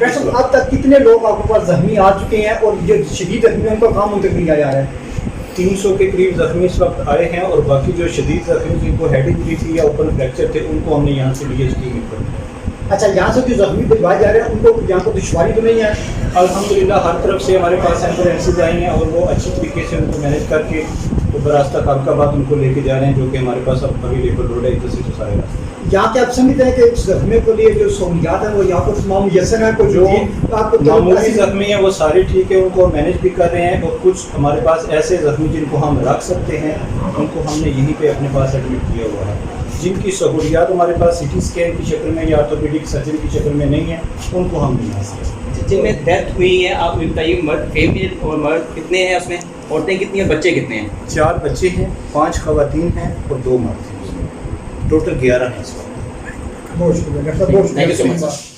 Doctor صاحب اب تک کتنے لوگ آپ کے پاس زخمی آ چکے ہیں اور جو شدید زخمی ہیں ان کو کہاں منتقل کیا جا رہا ہے؟ 300 کے قریب زخمی اس وقت آئے ہیں، اور باقی جو شدید زخمی جن کو ہیڈ انجری تھی یا اوپن فریکچر تھے ان کو ہم نے یہاں سے DHT پر. اچھا، یہاں سے جو زخمی بھجوائے جا رہے ہیں ان کو یہاں کو دشواری تو نہیں ہے؟ الحمدللہ ہر طرف سے ہمارے پاس ایمبولینسز آئی ہیں اور وہ اچھی طریقے سے ان کو مینیج کر کے تو براستہ خالقآباد ان کو لے کے جا رہے ہیں، جو کہ ہمارے پاس اب اویلیبل روڈ ہے ادھر سے تو سارے راستے. یہاں کے آپ سمجھتے ہیں کہ زخمیوں کے لیے جو سہولیات ہیں وہ یہاں پر تمام میسر ہیں؟ کوئی جو آپ کو معمولی زخمی ہیں وہ سارے ٹھیک ہے، ان کو مینیج بھی کر رہے ہیں، اور کچھ ہمارے پاس ایسے زخمی جن کو ہم رکھ سکتے ہیں ان کو ہم نے یہیں پہ اپنے پاس ایڈمٹ کیا ہوا ہے. جن کی سہولیات ہمارے پاس CT اسکین کی شکل میں یا آرتھوپیڈک سرجن کی شکل میں نہیں ہے ان کو ہم نہیں آ سکتے. جن میں ڈیتھ ہوئی ہے آپ بتائیے، مرد فیمیل اور مرد کتنے ہیں اس میں، عورتیں کتنی ہیں، بچے کتنے ہیں؟ 4 بچے ہیں، 5 خواتین ہیں اور 2 مرد ہیں. ٹوٹل 11 ہیں اس وقت. بہت شکریہ ڈاکٹر صاحب، بہت Thank you so much. شکریہ.